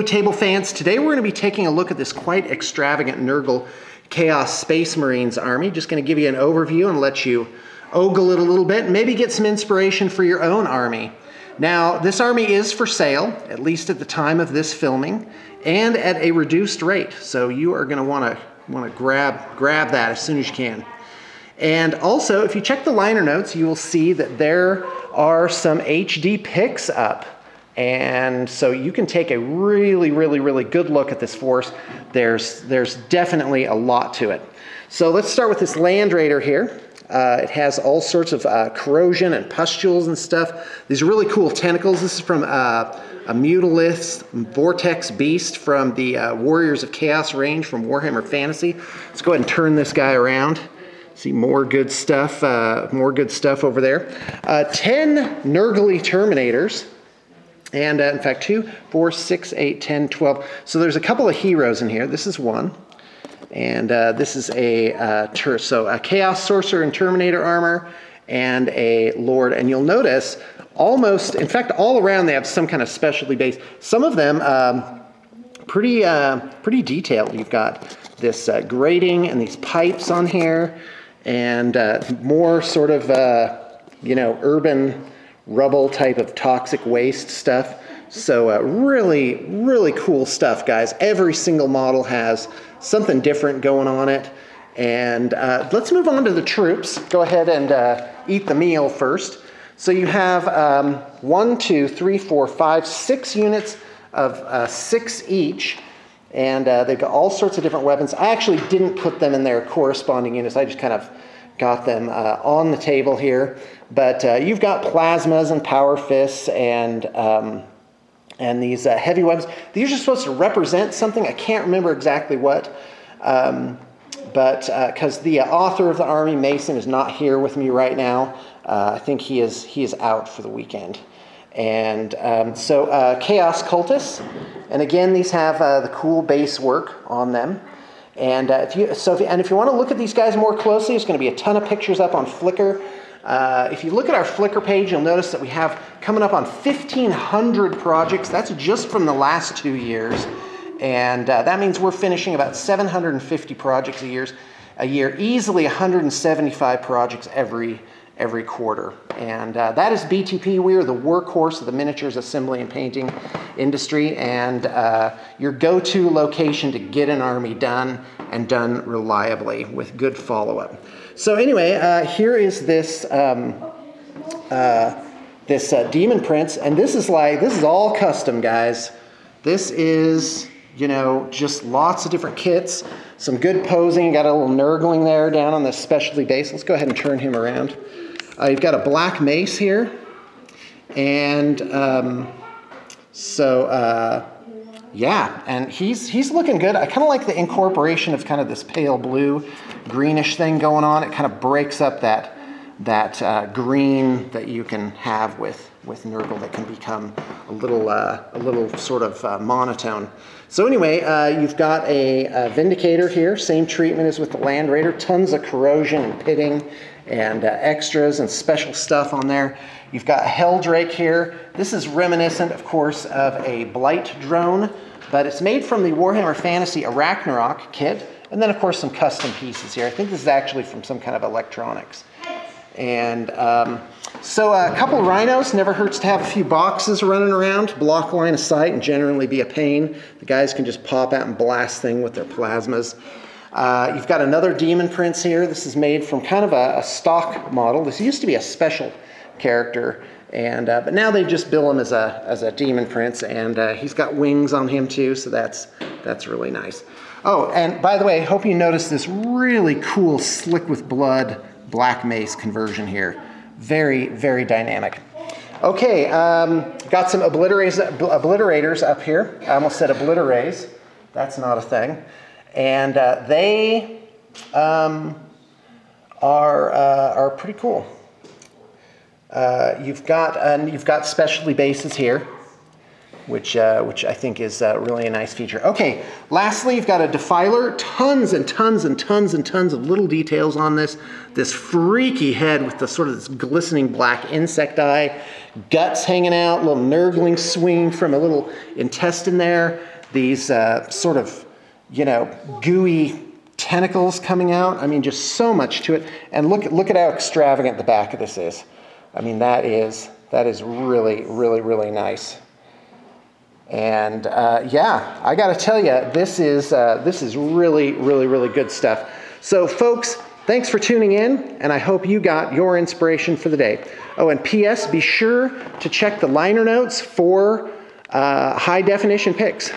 Table fans, today we're going to be taking a look at this quite extravagant Nurgle Chaos Space Marines army. Just going to give you an overview and let you ogle it a little bit and maybe get some inspiration for your own army. Now, this army is for sale, at least at the time of this filming, and at a reduced rate. So you are going to want to grab that as soon as you can. And also, if you check the liner notes, you will see that there are some HD pics up. And so you can take a really good look at this force. There's definitely a lot to it. So let's start with this Land Raider here. It has all sorts of corrosion and pustules and stuff. These are really cool tentacles. This is from a Mutalith Vortex Beast from the Warriors of Chaos range from Warhammer Fantasy. Let's go ahead and turn this guy around. See more good stuff over there. 10 Nurgle Terminators. And in fact, 2, 4, 6, 8, 10, 12. So there's a couple of heroes in here. This is one. And this is a Chaos Sorcerer and Terminator armor and a Lord. And you'll notice almost, in fact, all around they have some kind of specialty base. Some of them pretty detailed. You've got this grating and these pipes on here and more sort of, urban rubble type of toxic waste stuff. So really cool stuff, guys. Every single model has something different going on it. And let's move on to the troops. Go ahead and eat the meal first. So you have 1, 2, 3, 4, 5, 6 units of 6 each. And they've got all sorts of different weapons. I actually didn't put them in their corresponding units. I just kind of got them on the table here. But you've got plasmas and power fists and these heavy weapons. These are supposed to represent something. I can't remember exactly what. But because the author of the army, Mason, is not here with me right now. I think he is out for the weekend. And so Chaos Cultus. And again, these have the cool base work on them. And if you want to look at these guys more closely, there's going to be a ton of pictures up on Flickr. If you look at our Flickr page, you'll notice that we have coming up on 1,500 projects. That's just from the last 2 years. And that means we're finishing about 750 projects a year, easily 175 projects every quarter. And that is BTP. We are the workhorse of the miniatures assembly and painting industry, and your go-to location to get an army done and done reliably with good follow-up. So anyway, here is this Demon Prince, and this is all custom, guys. This is, just lots of different kits, some good posing. You got a little Nurgling there down on the specialty base. Let's go ahead and turn him around. You've got a black mace here, and yeah, and he's looking good. I kind of like the incorporation of kind of this pale blue, greenish thing going on. It kind of breaks up that green that you can have with Nurgle that can become a little sort of monotone. So anyway, you've got a Vindicator here, same treatment as with the Land Raider, tons of corrosion and pitting and extras and special stuff on there. You've got a Helldrake here. This is reminiscent, of course, of a Blight drone, but it's made from the Warhammer Fantasy Arachnarok kit, and then, of course, some custom pieces here. I think this is actually from some kind of electronics. And so a couple of rhinos, never hurts to have a few boxes running around, block line of sight, and generally be a pain. The guys can just pop out and blast things with their plasmas. You've got another Demon Prince here. This is made from kind of a stock model. This used to be a special character, and but now they just bill him as a Demon Prince, and he's got wings on him too, so that's really nice. Oh, and by the way, hope you noticed this really cool Slick with Blood black mace conversion here. Very dynamic. Okay, got some obliterators up here. I almost said obliterates. That's not a thing. And they are pretty cool. You've got specialty bases here. which I think is really a nice feature. Okay, lastly, you've got a Defiler. Tons and tons and tons and tons of little details on this. This freaky head with the sort of this glistening black insect eye, guts hanging out, little nurgling swinging from a little intestine there. These sort of, you know, gooey tentacles coming out. I mean, just so much to it. And look at how extravagant the back of this is. I mean, that is really, really, really nice. And yeah, I got to tell you, this is really, really, really good stuff. So, folks, thanks for tuning in, and I hope you got your inspiration for the day. Oh, and P.S., be sure to check the liner notes for high definition pics.